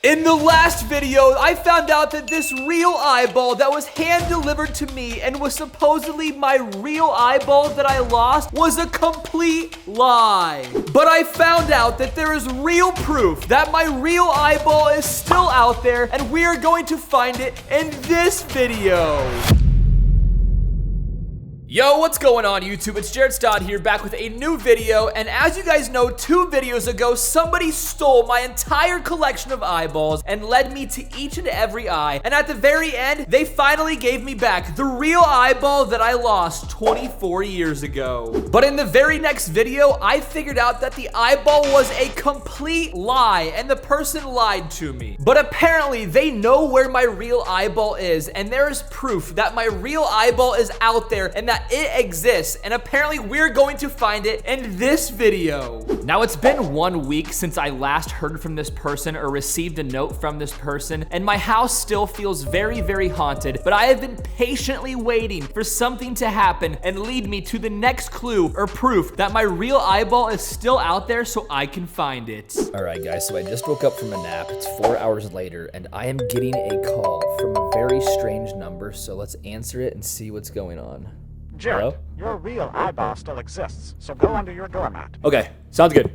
In the last video, I found out that this real eyeball that was hand-delivered to me and was supposedly my real eyeball that I lost was a complete lie. But I found out that there is real proof that my real eyeball is still out there, and we are going to find it in this video. Yo, what's going on YouTube? It's Jarrett Stod here, back with a new video, and as you guys know, 2 videos ago, somebody stole my entire collection of eyeballs and led me to each and every eye, and at the very end, they finally gave me back the real eyeball that I lost 24 years ago. But in the very next video, I figured out that the eyeball was a complete lie, and the person lied to me. But apparently, they know where my real eyeball is, and there is proof that my real eyeball is out there, and that it exists, and apparently we're going to find it in this video. Now, it's been 1 week since I last heard from this person or received a note from this person, and my house still feels very, very haunted, but I have been patiently waiting for something to happen and lead me to the next clue or proof that my real eyeball is still out there so I can find it. All right, guys, so I just woke up from a nap. It's 4 hours later, and I am getting a call from a very strange number, so let's answer it and see what's going on. Jarrett, Hello? your real eyeball still exists, so go under your doormat. Okay, sounds good.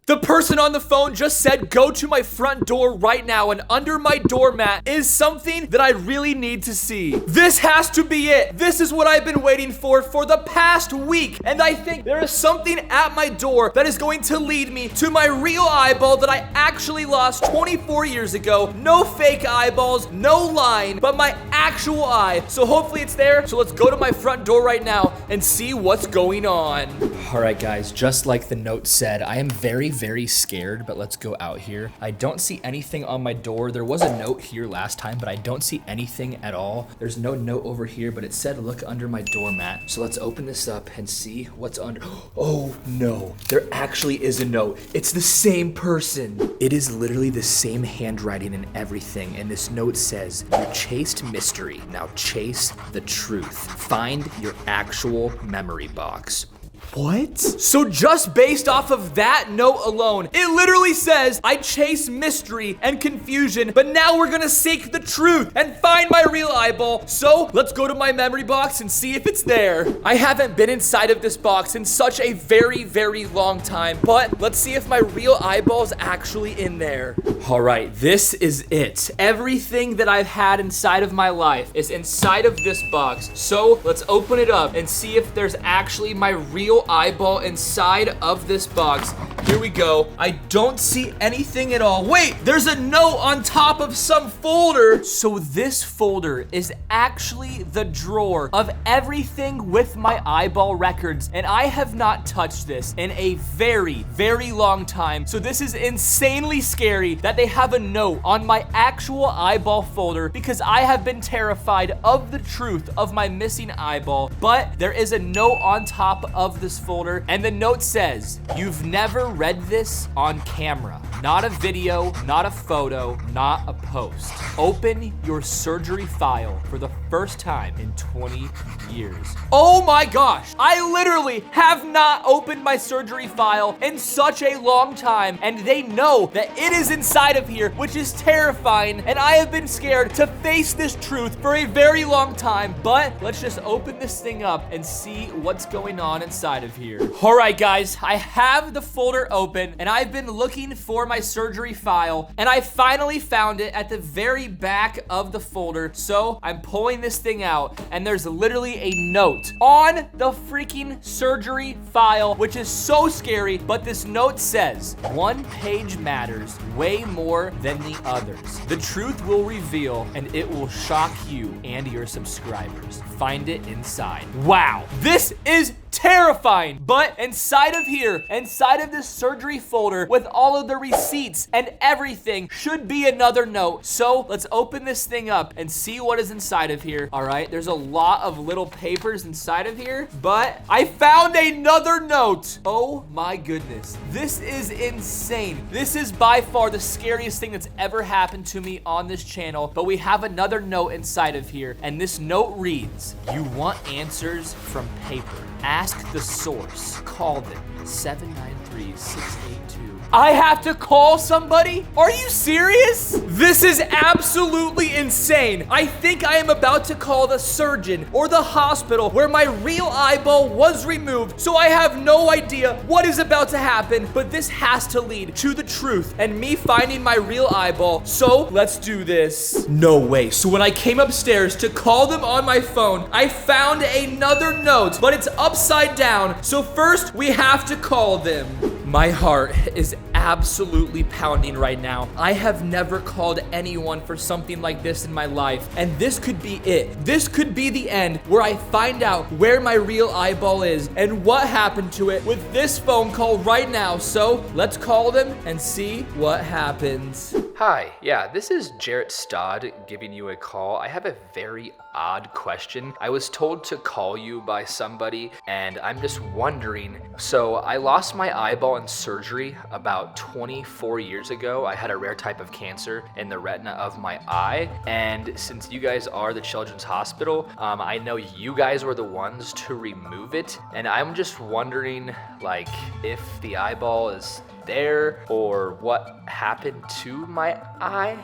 The person on the phone just said, go to my front door right now, and under my doormat is something that I really need to see. This has to be it. This is what I've been waiting for the past week, and I think there is something at my door that is going to lead me to my real eyeball that I actually lost 24 years ago. No fake eyeballs, no lying, but my actual eye. So hopefully it's there. So let's go to my front door right now and see what's going on. All right, guys, just like the note said, I am very scared, but let's go out here. I don't see anything on my door. There was a note here last time, but I don't see anything at all. There's no note over here, but it said look under my doormat. So let's open this up and see what's under. Oh no, there actually is a note. It's the same person. It is literally the same handwriting and everything, and this note says, you chased mystery, now chase the truth. Find your actual memory box. What? So just based off of that note alone, it literally says, I chase mystery and confusion, but now we're gonna seek the truth and find my real eyeball. So let's go to my memory box and see if it's there. I haven't been inside of this box in such a very long time, but let's see if my real eyeball is actually in there. All right, this is it. Everything that I've had inside of my life is inside of this box. So let's open it up and see if there's actually my real eyeball inside of this box. Here we go. I don't see anything at all. Wait, there's a note on top of some folder. So this folder is actually the drawer of everything with my eyeball records, and I have not touched this in a very long time. So this is insanely scary that they have a note on my actual eyeball folder, because I have been terrified of the truth of my missing eyeball. But there is a note on top of this folder, and the note says, you've never read this on camera. Not a video, not a photo, not a post. Open your surgery file for the first time in 20 years. Oh my gosh, I literally have not opened my surgery file in such a long time, and they know that it is inside of here, which is terrifying, and I have been scared to face this truth for a very long time. But let's just open this thing up and see what's going on inside of here. All right, guys, I have the folder open, and I've been looking for my surgery file, and I finally found it at the very back of the folder. So I'm pulling this thing out, and there's literally a note on the freaking surgery file, which is so scary. But this note says, one page matters way more than the others. The truth will reveal, and it will shock you and your subscribers. Find it inside. Wow, this is terrifying. But inside of here, inside of this surgery folder with all of the receipts and everything, should be another note. So let's open this thing up and see what is inside of here. All right, there's a lot of little papers inside of here, but I found another note. Oh my goodness, this is insane. This is by far the scariest thing that's ever happened to me on this channel. But we have another note inside of here, and this note reads, you want answers from paper. Ask the source. Call them 793-682 I have to call somebody? Are you serious? This is absolutely insane. I think I am about to call the surgeon or the hospital where my real eyeball was removed, so I have no idea what is about to happen, but this has to lead to the truth and me finding my real eyeball, so let's do this. No way. So when I came upstairs to call them on my phone, I found another note, but it's upside down, so first we have to call them. My heart is absolutely pounding right now. I have never called anyone for something like this in my life, and this could be it. This could be the end where I find out where my real eyeball is and what happened to it with this phone call right now. So let's call them and see what happens. Hi, yeah, this is Jarrett Stod giving you a call. I have a very odd question. I was told to call you by somebody, and I'm just wondering. So I lost my eyeball in surgery about 24 years ago. I had a rare type of cancer in the retina of my eye, and since you guys are the Children's Hospital, I know you guys were the ones to remove it, and I'm just wondering, like, if the eyeball is there or what happened to my eye.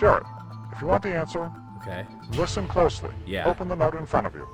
Jarrett, if you want the answer, Okay. listen closely. Yeah. Open the note in front of you.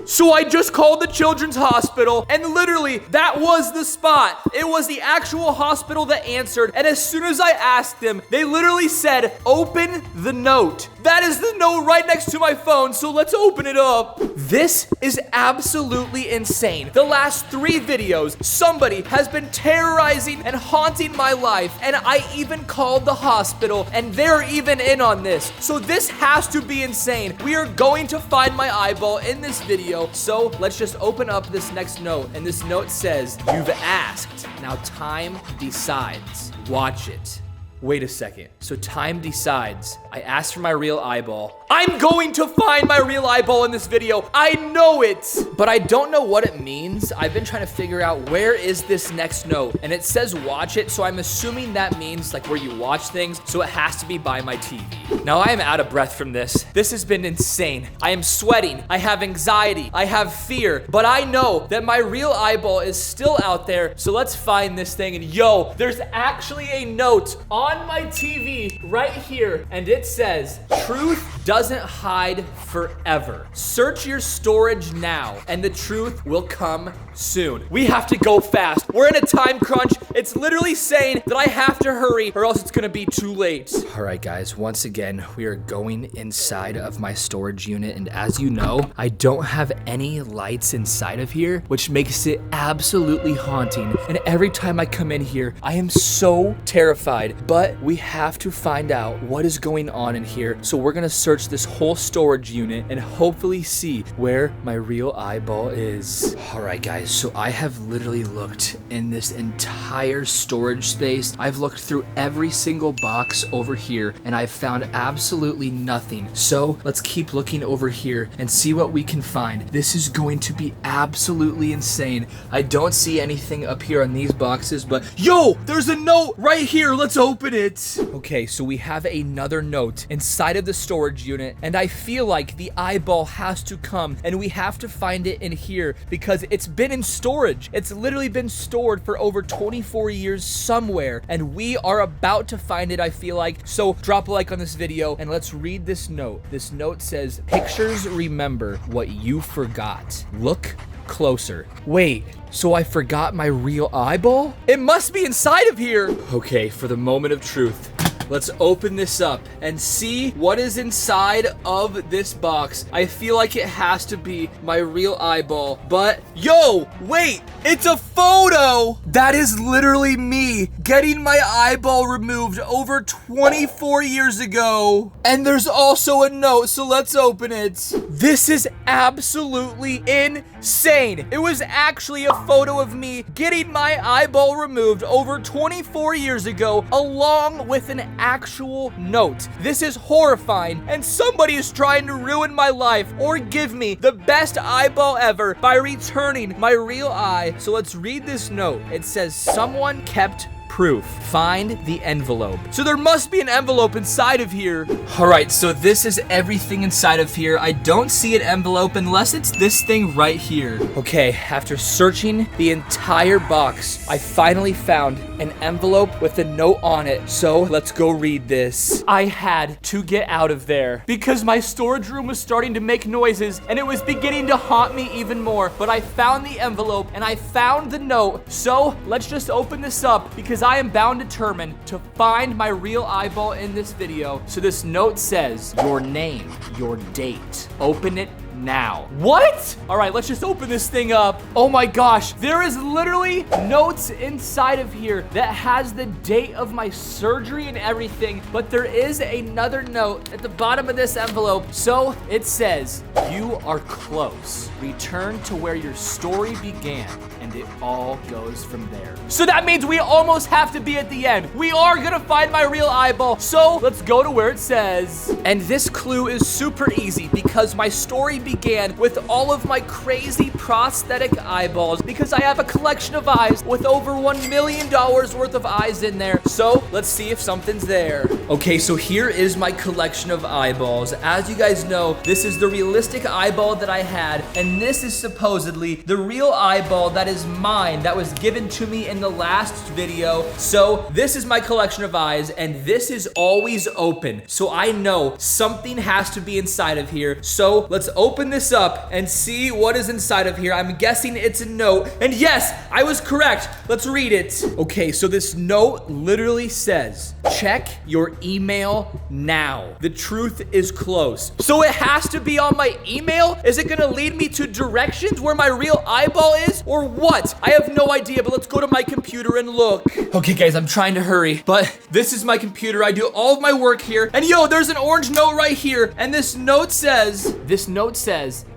So I just called the Children's Hospital, and literally, that was the spot. It was the actual hospital that answered, and as soon as I asked them, they literally said, open the note. That is the note right next to my phone, so let's open it up. This is absolutely insane. The last 3 videos, somebody has been terrorizing and haunting my life, and I even called the hospital, and they're even in on this. So this has to be insane. We are going to find my eyeball in this video, so let's just open up this next note, and this note says, you've asked, now time decides. Watch it. Wait a second. So time decides. I asked for my real eyeball. I'm going to find my real eyeball in this video. I know it. But I don't know what it means. I've been trying to figure out where is this next note. And it says watch it. So I'm assuming that means like where you watch things. So it has to be by my TV. Now I am out of breath from this. This has been insane. I am sweating. I have anxiety. I have fear. But I know that my real eyeball is still out there. So let's find this thing. And yo, there's actually a note on my TV right here, and it says, truth doesn't hide forever. Search your storage now, and the truth will come soon. We have to go fast. We're in a time crunch. It's literally saying that I have to hurry, or else it's gonna be too late. All right, guys, once again, we are going inside of my storage unit, and as you know, I don't have any lights inside of here, which makes it absolutely haunting. And every time I come in here, I am so terrified, but we have to find out what is going on in here. So we're gonna search this whole storage unit and hopefully see where my real eyeball is. All right, guys, so I have literally looked in this entire storage space. I've looked through every single box over here, and I've found absolutely nothing. So let's keep looking over here and see what we can find. This is going to be absolutely insane. I don't see anything up here on these boxes, but yo, there's a note right here. Let's open it. Okay, so we have another note inside of the storage unit, and I feel like the eyeball has to come, and we have to find it in here because it's been in storage. It's literally been stored for over 24 years somewhere, and we are about to find it, I feel like. So drop a like on this video, and let's read this note. This note says, pictures remember what you forgot. Look closer. Wait, so I forgot my real eyeball? It must be inside of here. Okay, for the moment of truth, let's open this up and see what is inside of this box. I feel like it has to be my real eyeball, but yo, wait, it's a photo. That is literally me getting my eyeball removed over 24 years ago. And there's also a note, so let's open it. This is absolutely insane. It was actually a photo of me getting my eyeball removed over 24 years ago, along with an actual note. This is horrifying, and somebody is trying to ruin my life or give me the best eyeball ever by returning my real eye. So let's read this note. It says, someone kept proof. Find the envelope. So there must be an envelope inside of here. All right, so this is everything inside of here. I don't see an envelope unless it's this thing right here. Okay, after searching the entire box, I finally found an envelope with a note on it. So let's go read this. I had to get out of there because my storage room was starting to make noises and it was beginning to haunt me even more. But I found the envelope and I found the note. So let's just open this up because I am bound determined to find my real eyeball in this video. So this note says, your name, your date. Open it now. What? All right, let's just open this thing up. Oh my gosh, there is literally notes inside of here that has the date of my surgery and everything, but there is another note at the bottom of this envelope. So it says, you are close. Return to where your story began, and it all goes from there. So that means we almost have to be at the end. We are gonna find my real eyeball. So let's go to where it says. And this clue is super easy because my story began with all of my crazy prosthetic eyeballs because I have a collection of eyes with over $1 million worth of eyes in there. So let's see if something's there. Okay, so here is my collection of eyeballs. As you guys know, this is the realistic eyeball that I had, and this is supposedly the real eyeball that is mine, that was given to me in the last video. So this is my collection of eyes, and this is always open. So I know something has to be inside of here. So let's open this up and see what is inside of here. I'm guessing it's a note, and yes, I was correct. Let's read it. Okay, so this note literally says, check your email now. The truth is close. So it has to be on my email? Is it gonna lead me to directions where my real eyeball is, or what? I have no idea, but let's go to my computer and look. Okay, guys, I'm trying to hurry, but This is my computer. I do all of my work here. And yo, there's an orange note right here. And this note says,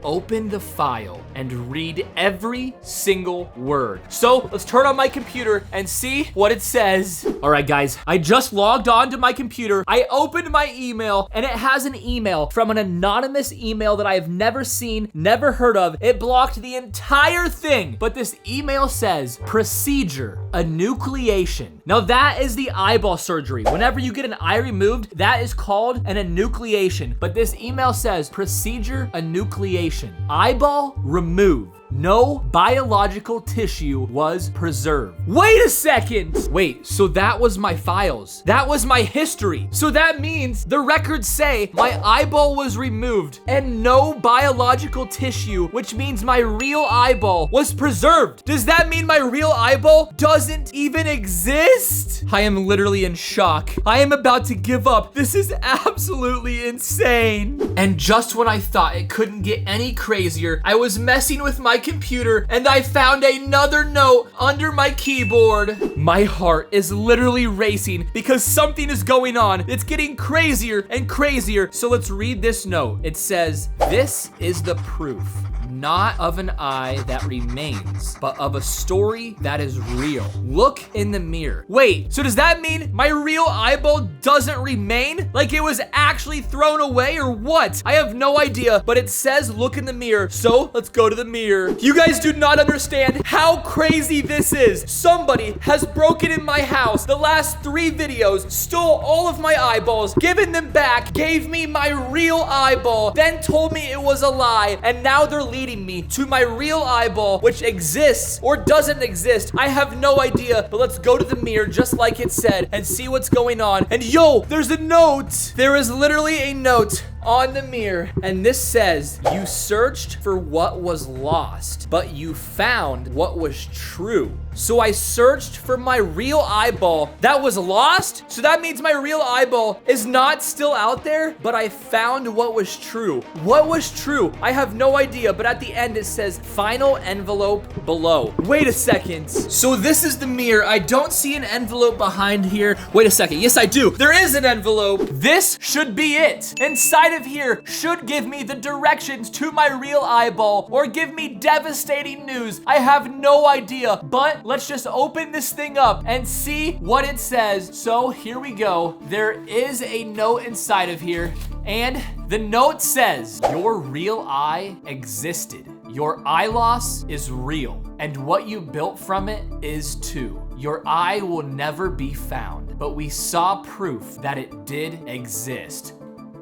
open the file and read every single word. So let's turn on my computer and see what it says. All right, guys, I just logged on to my computer. I opened my email and it has an email from an anonymous email that I have never seen, never heard of. It blocked the entire thing, but this email says procedure, enucleation. Now that is the eyeball surgery. Whenever you get an eye removed, that is called an enucleation. But this email says procedure, enucleation. Eyeball removed. No biological tissue was preserved. Wait a second. Wait, so that was my files. That was my history. So that means the records say my eyeball was removed and no biological tissue, which means my real eyeball was preserved. Does that mean my real eyeball doesn't even exist? I am literally in shock. I am about to give up. This is absolutely insane. And just when I thought it couldn't get any crazier, I was messing with my computer and I found another note under my keyboard. My heart is literally racing because something is going on. It's getting crazier and crazier. So let's read this note. It says, this is the proof, not of an eye that remains, but of a story that is real. Look in the mirror. Wait, so does that mean my real eyeball doesn't remain? Like it was actually thrown away or what? I have no idea, but it says look in the mirror. So let's go to the mirror. You guys do not understand how crazy this is. Somebody has broken in my house the last 3 videos, stole all of my eyeballs, given them back, gave me my real eyeball, then told me it was a lie, and now they're leading me to my real eyeball, which exists or doesn't exist. I have no idea, but let's go to the mirror just like it said and see what's going on. And yo, there's a note. There is literally a note on the mirror, and this says, you searched for what was lost, but you found what was true. So I searched for my real eyeball that was lost. So that means my real eyeball is not still out there, but I found what was true. What was true? I have no idea, but at the end it says final envelope below. Wait a second. So this is the mirror. I don't see an envelope behind here. Wait a second. Yes, I do. There is an envelope. This should be it. Inside of here should give me the directions to my real eyeball or give me devastating news. I have no idea, but let's just open this thing up and see what it says. So here we go. There is a note inside of here, and the note says, your real eye existed. Your eye loss is real, and what you built from it is too. Your eye will never be found, but we saw proof that it did exist.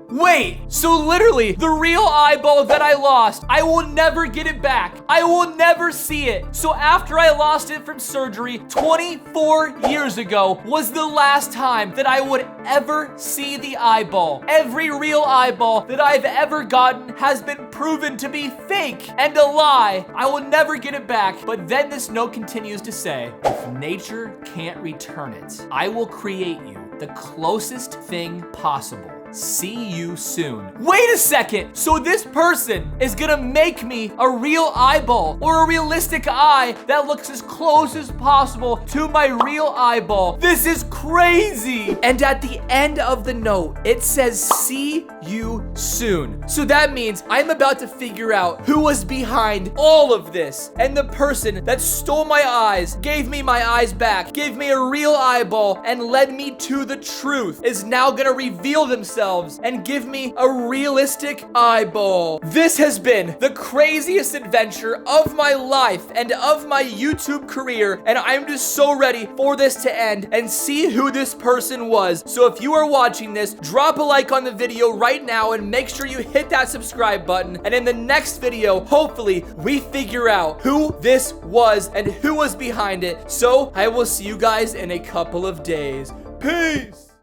Wait, so literally the real eyeball that I lost, I will never get it back. I will never see it. So after I lost it from surgery 24 years ago was the last time that I would ever see the eyeball. Every real eyeball that I've ever gotten has been proven to be fake and a lie. I will never get it back. But then this note continues to say, if nature can't return it, I will create you the closest thing possible. See you soon. Wait a second. So this person is gonna make me a real eyeball or a realistic eye that looks as close as possible to my real eyeball. This is crazy. And at the end of the note, it says, see you soon. So that means I'm about to figure out who was behind all of this. And the person that stole my eyes, gave me my eyes back, gave me a real eyeball, and led me to the truth is now gonna reveal themselves and give me a realistic eyeball. This has been the craziest adventure of my life and of my YouTube career, and I'm just so ready for this to end and see who this person was. So if you are watching this, drop a like on the video right now and make sure you hit that subscribe button. And in the next video, hopefully we figure out who this was and who was behind it. So I will see you guys in a couple of days. Peace.